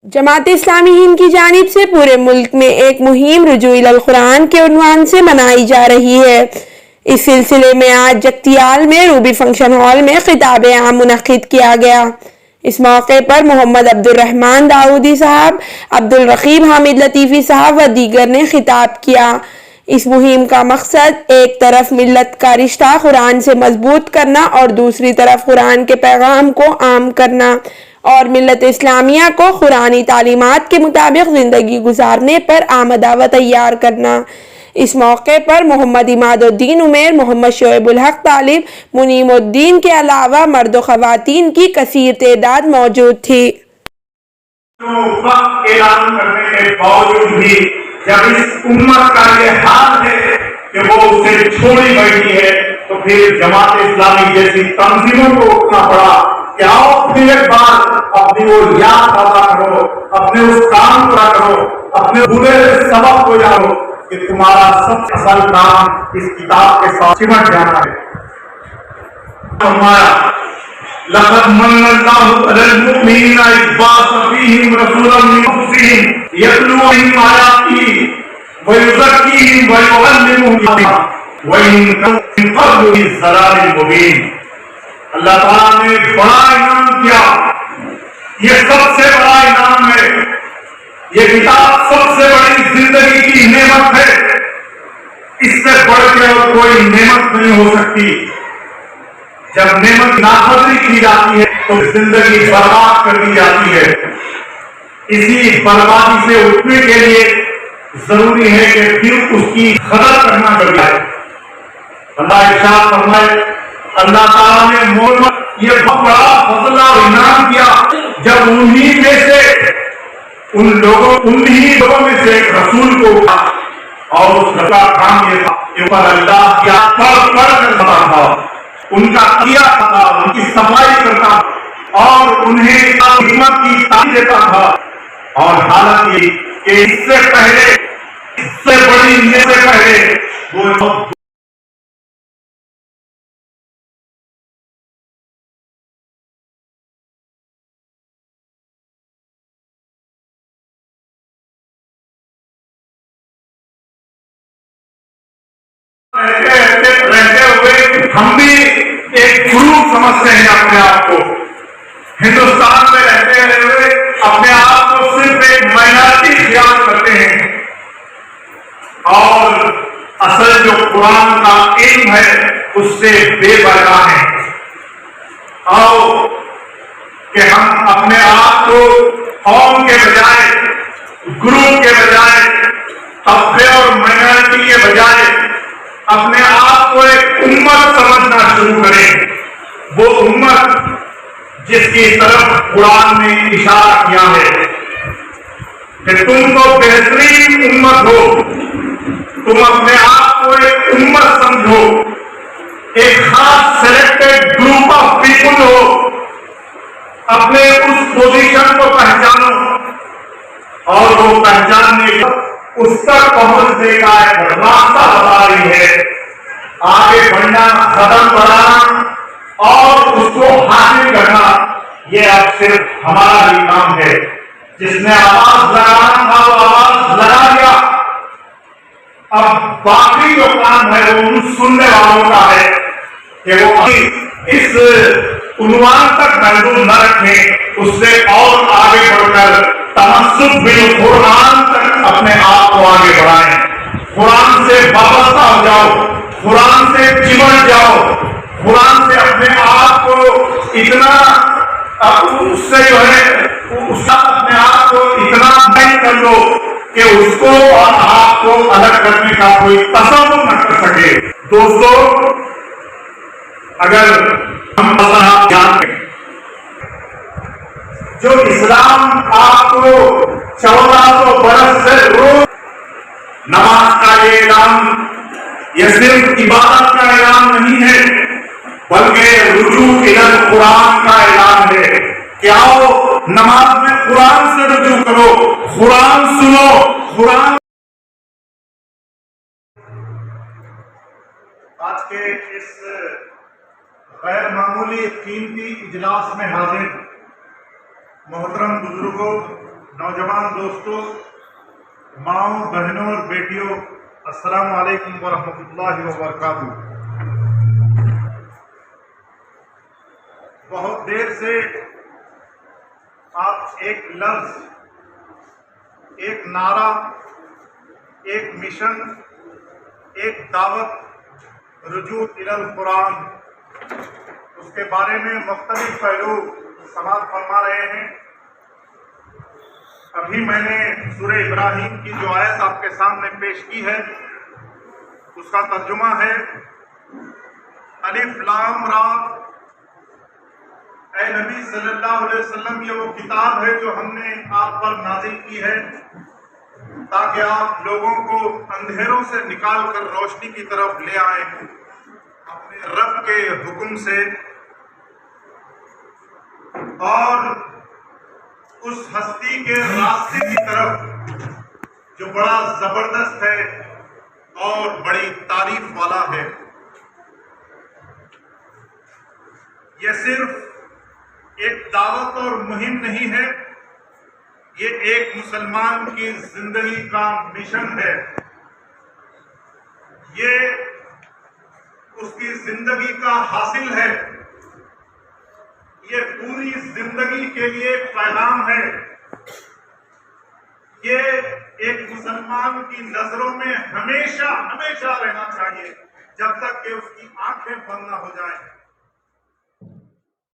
जमात इस्लामी हिंद की जानिब से पूरे मुल्क में एक मुहिम रुजू इलल कुरान के उन्वान से मनाई जा रही है। इस सिलसिले में आज जगतियाल में रूबी फंक्शन हॉल में खिताब आम मुनक्किद किया गया। इस मौके पर मोहम्मद अब्दुल रहमान दाऊदी साहब, अब्दुल रकीब हामिद लतीफ़ी साहब व दीगर ने खिताब किया। इस मुहिम का मकसद एक तरफ मिल्लत का रिश्ता कुरान से मजबूत करना और दूसरी तरफ कुरान के पैगाम को आम करना और मिल्लत इस्लामिया को कुरानी तालीमात के मुताबिक ज़िंदगी गुजारने पर आमदा व तैयार करना। इस मौके पर मोहम्मद इमादुद्दीन उमेर, मोहम्मद शोएबुल हक तालिब, मुनीमुद्दीन के अलावा मर्द व ख़वातीन की कसीर तादाद मौजूद थी। ऐलान करने के बावजूद भी जब इस उम्मत का ये हाल है कि वो उसे छोड़ी बैठी है, तो फिर जमात इस्लामी जैसी तंजीमों को उठना पड़ा कि आओ फिर एक बार अपनी वो याद ताज़ा करो, अपने उस काम पूरा करो, अपने बुरे सबक को जानो कि तुम्हारा सबसे असल काम इस किताब के साथ चिमट जाना है। फरमाया लक़द मन्नल्लाहु अलल मुमिनीना इज़ बअस फ़ीहिम रसूलन मिन अनफुसिहिम यतलू अलैहिम आयातिही व युज़क्कीहिम व युअल्लिमुहुम व इन कुन्तु मिन क़ब्लु फ़ी ज़लालिल मुबीन। अल्लाह ताला ने बड़ा इनाम किया, ये सबसे बड़ा इनाम है, ये किताब सबसे बड़ी जिंदगी की नेमत है, इससे बढ़कर और कोई नेमत नहीं हो सकती। जब नेमत नाफरमानी की जाती है तो जिंदगी बर्बाद कर दी जाती है। इसी बर्बादी से उठने के लिए जरूरी है कि फिर उसकी कदर करना जरूरी है। अल्लाह इरशाद फरमाए, अल्लाह ताला ने मोहम्मद ये बहुत बड़ा फजल और इनाम किया जब उन्हीं लोगों में से एक रसूल को उठा और उसका काम ये था कि ऊपर अल्लाह क्या पढ़ कर था, उनका किया था, उनकी सफाई करता और उन्हें हिम्मत की तालीम देता था। और हालांकि इससे पहले, इससे बड़ी से पहले वो रहते हुए हम भी एक ग्रुप समझते हैं अपने आप को। हिंदुस्तान में रहते हुए अपने आप को सिर्फ एक माइनॉरिटी ख्याल करते हैं और असल जो कुरान का इल्म है उससे बेबरगा है। आओ कि हम अपने आप को कौम के बजाय, ग्रुप के बजाय, तबके और माइनॉरिटी के बजाय अपने आप को एक उम्मत समझना शुरू करें। वो उम्मत जिसकी तरफ कुरान ने इशारा किया है कि तुम तो बेहतरीन उम्मत हो, तुम अपने आप को एक उम्मत समझो, एक खास सेलेक्टेड ग्रुप ऑफ पीपुल हो, अपने उस पोजीशन को पहचानो और वो पहचानने उस तक पहुंचने का एक रास्ता बता रही है। आगे बढ़ना, कदम बढ़ाना और उसको हासिल करना, ये अब सिर्फ हमारा ही काम है। जिसने आवाज लगाना था वो आवाज लगा दिया, अब बाकी जो काम है वो उन सुनने वालों का है कि वो इस उन्वान तक महदूद न रखें, उससे और आगे बढ़कर तमस्सुक बिल कुरान तक अपने आप को आगे बढ़ाएं। कुरान से वाबस्ता हो जाओ, कुरान से चिमट जाओ, कुरान से अपने आप को इतना उससे जो है उसका अपने आप को इतना बंद कर लो कि उसको और आपको अलग करने का कोई तसव्वुर न कर सके। दोस्तों, अगर हम ध्यान दें, जो इस्लाम आपको 1400 बरस से रोज नमाज का ये ऐलान, ये सिर्फ इबादत का ऐलान नहीं है बल्कि रुजू इलल कुरान का ऐलान है कि आओ नमाज में कुरान से रुजू करो, कुरान सुनो, कुरान। आज के इस गैर मामूली कीमती इजलास में हाजिर मोहतरम बुजुर्गों, نوجوان دوستوں، ماؤں، بہنوں اور بیٹیوں، السلام علیکم ورحمۃ اللہ وبرکاتہ۔ بہت دیر سے آپ ایک لفظ، ایک نعرہ، ایک مشن، ایک دعوت، رجوع الی القرآن، اس کے بارے میں مختلف پہلو سماعت فرما رہے ہیں۔ ابھی میں نے سورہ ابراہیم کی جو آیت آپ کے سامنے پیش کی ہے، اس کا ترجمہ ہے الف لام را۔ اے نبی صلی اللہ علیہ وسلم، یہ وہ کتاب ہے جو ہم نے آپ پر نازل کی ہے تاکہ آپ لوگوں کو اندھیروں سے نکال کر روشنی کی طرف لے آئیں اپنے رب کے حکم سے، اور اس ہستی کے راستے کی طرف جو بڑا زبردست ہے اور بڑی تعریف والا ہے۔ یہ صرف ایک دعوت اور مہم نہیں ہے، یہ ایک مسلمان کی زندگی کا مشن ہے۔ یہ اس کی زندگی کا حاصل ہے، یہ پوری زندگی کے لیے پیغام ہے۔ یہ ایک مسلمان کی نظروں میں ہمیشہ ہمیشہ رہنا چاہیے جب تک کہ اس کی آنکھیں بند نہ ہو جائیں۔